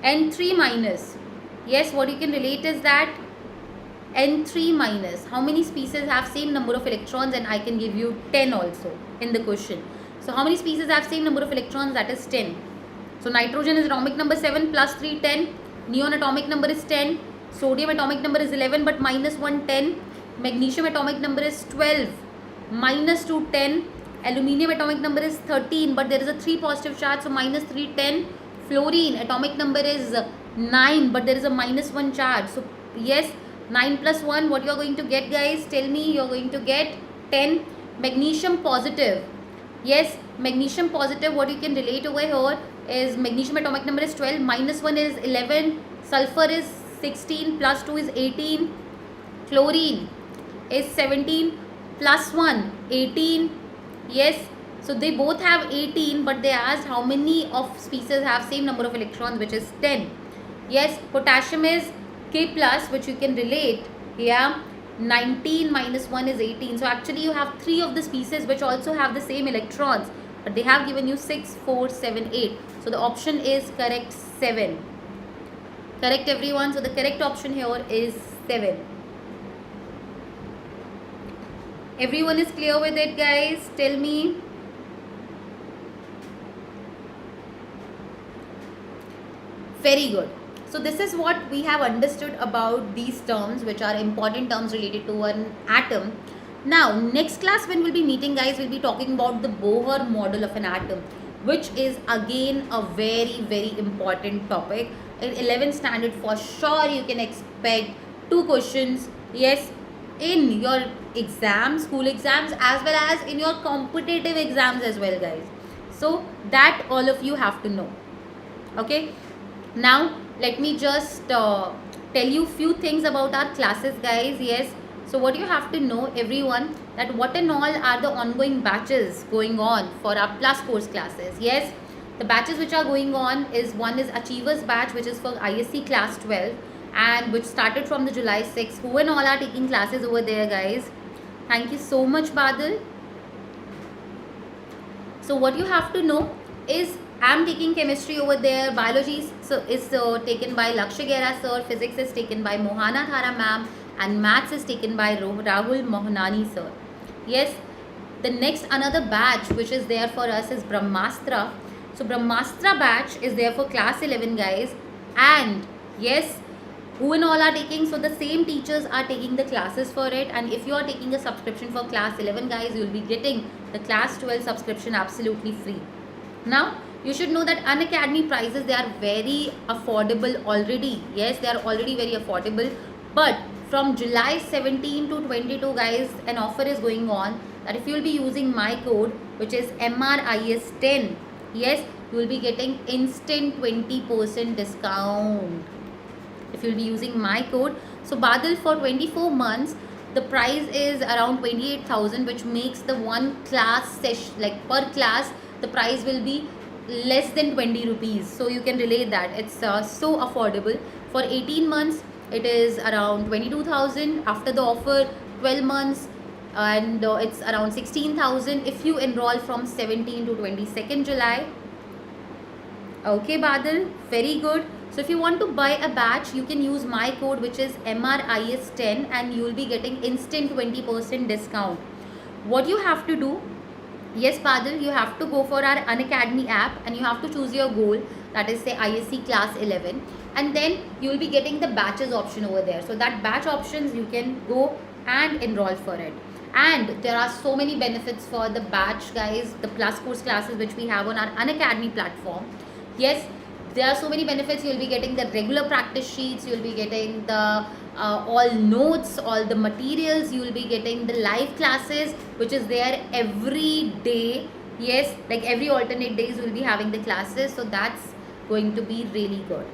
N3 minus, yes, what you can relate is that N3 minus, how many species have same number of electrons, and I can give you 10 also in the question. So how many species have same number of electrons? That is 10. So nitrogen is atomic number 7 plus 3, 10. Neon atomic number is 10. Sodium atomic number is 11 but minus 1, 10. Magnesium atomic number is 12, minus 2, 10. Aluminium atomic number is 13 but there is a 3 positive charge, so minus 3, 10. Fluorine atomic number is 9 but there is a minus 1 charge. So yes, 9 plus 1, what you are going to get, guys? Tell me. You are going to get 10. Magnesium positive, yes, magnesium positive, what you can relate over here is magnesium atomic number is 12, minus 1 is 11. Sulfur is 16 plus 2 is 18. Chlorine is 17 plus 1, 18. Yes, so they both have 18 but they asked how many of species have same number of electrons, which is 10. Yes, potassium is K plus, which you can relate. Yeah, 19 minus 1 is 18. So actually you have 3 of the species which also have the same electrons, but they have given you 6, 4, 7, 8. So the option is correct, 7. Correct, everyone. So the correct option here is 7. Everyone is clear with it, guys? Tell me. Very good. So this is what we have understood about these terms, which are important terms related to an atom. Now next class when we'll be meeting, guys, we'll be talking about the Bohr model of an atom, which is again a very, very important topic. In 11th standard for sure you can expect 2 questions, yes, in your exams, school exams, as well as in your competitive exams as well, guys. So that all of you have to know. Okay, now let me just tell you few things about our classes, guys. Yes, so what you have to know, everyone, that what and all are the ongoing batches going on for our plus course classes. Yes, the batches which are going on is, one is Achievers batch, which is for ISC class 12, and which started from the July 6th. Who and all are taking classes over there, guys? Thank you so much, Badal. So what you have to know is I'm taking chemistry over there, biology is taken by Lakshya Gera sir, physics is taken by Mohana Thara ma'am, and maths is taken by Rahul Mohanani sir. Yes, the next another batch which is there for us is Brahmastra. So Brahmastra batch is there for class 11, guys, and yes, who and all are taking, so the same teachers are taking the classes for it, and if you are taking a subscription for class 11, guys, you will be getting the class 12 subscription absolutely free. Now you should know that Unacademy prices, they are very affordable already. Yes, they are already very affordable, but from July 17 to 22, guys, an offer is going on that if you will be using my code, which is MRIS10, yes, you will be getting instant 20% discount if you will be using my code. So Badal, for 24 months the price is around 28,000, which makes the one class session, like per class, the price will be less than 20 rupees. So you can relate that it's so affordable. For 18 months it is around 22,000. After the offer, 12 months, and it's around 16,000 if you enroll from 17 to 22nd July. Okay, Badal, very good. So if you want to buy a batch, you can use my code, which is MRIS10, and you will be getting instant 20% discount. What you have to do, yes, Badal, you have to go for our Unacademy app and you have to choose your goal, that is say ISC class 11, and then you will be getting the batches option over there. So that batch options, you can go and enroll for it. And there are so many benefits for the batch, guys, the plus course classes which we have on our Unacademy platform. Yes, there are so many benefits. You will be getting the regular practice sheets, you will be getting the all notes, all the materials, you will be getting the live classes which is there every day. Yes, like every alternate days you will be having the classes, so that's going to be really good.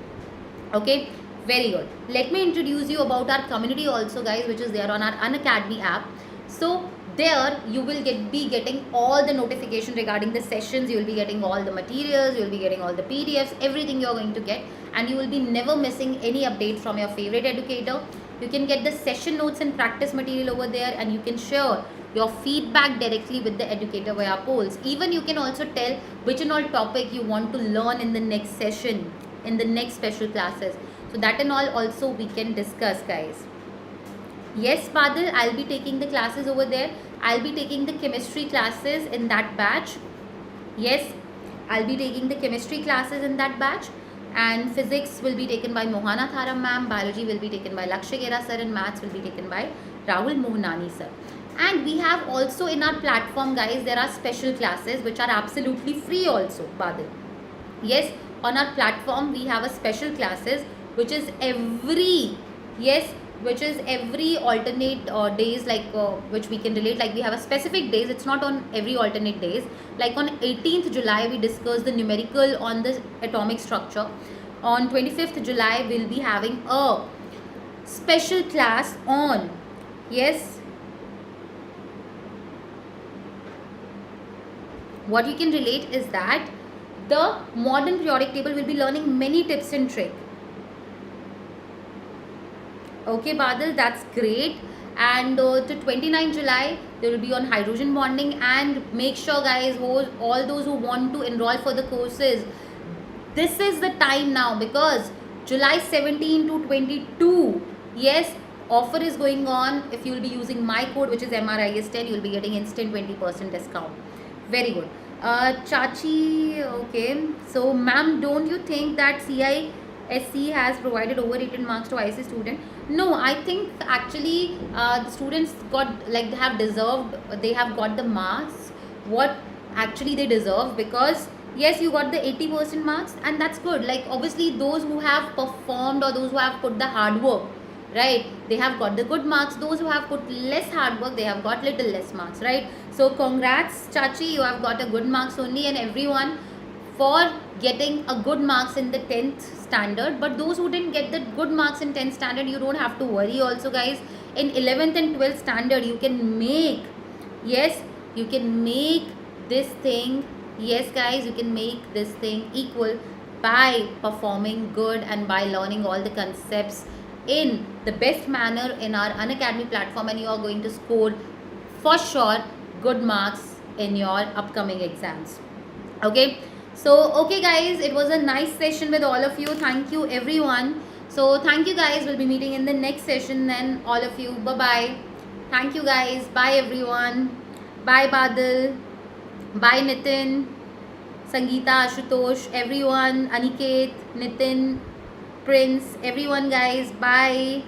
Okay, very good. Let me introduce you about our community also, guys, which is there on our Unacademy app. So there you will be getting all the notification regarding the sessions, you will be getting all the materials, you will be getting all the PDFs, everything you are going to get, and you will be never missing any update from your favorite educator. You can get the session notes and practice material over there, and you can share your feedback directly with the educator via polls. Even you can also tell which and all topic you want to learn in the next session, in the next special classes. So that and all also we can discuss, guys. Yes, Badal, I'll be taking the classes over there. I'll be taking the chemistry classes in that batch. Yes, I'll be taking the chemistry classes in that batch, and physics will be taken by Mohana Thara ma'am, biology will be taken by Lakshya Gera sir, and maths will be taken by Rahul Mohanani sir. And we have also in our platform, guys, there are special classes which are absolutely free also, Badal. Yes, on our platform we have a special classes which is every, yes, which is every alternate days, like which we can relate, like we have a specific days, it's not on every alternate days. Like on 18th July we discuss the numerical on the atomic structure. On 25th July we'll be having a special class on, yes, what you can relate is that the modern periodic table will be learning many tips and tricks. Okay, Badal, that's great. And to 29 July there will be on hydrogen bonding. And make sure, guys, all those who want to enroll for the courses, this is the time now, because July 17 to 22, yes, offer is going on. If you will be using my code, which is MRIS10, you will be getting instant 20% discount. Very good. Chachi, okay, so ma'am, don't you think that ISC has provided overrated marks to IC student? No, I think actually the students got, like, they have got the marks what actually they deserve, because yes, you got the 80% marks, and that's good. Like, obviously those who have performed or those who have put the hard work, right, they have got the good marks. Those who have put less hard work, they have got little less marks, right? So congrats, Chachi, you have got a good marks only, and everyone for getting a good marks in the 10th standard. But those who didn't get the good marks in 10th standard, you don't have to worry also, guys. In 11th and 12th standard, you can make, yes, you can make this thing, yes, guys, you can make this thing equal by performing good and by learning all the concepts in the best manner in our Unacademy platform, and you are going to score for sure good marks in your upcoming exams. Okay, so okay guys, it was a nice session with all of you. Thank you everyone. So thank you guys. We'll be meeting in the next session then, all of you. Bye bye. Thank you guys. Bye everyone. Bye Badal. Bye Nitin, Sangeeta, Ashutosh, everyone, Aniket, Nitin, Prince, everyone guys. Bye.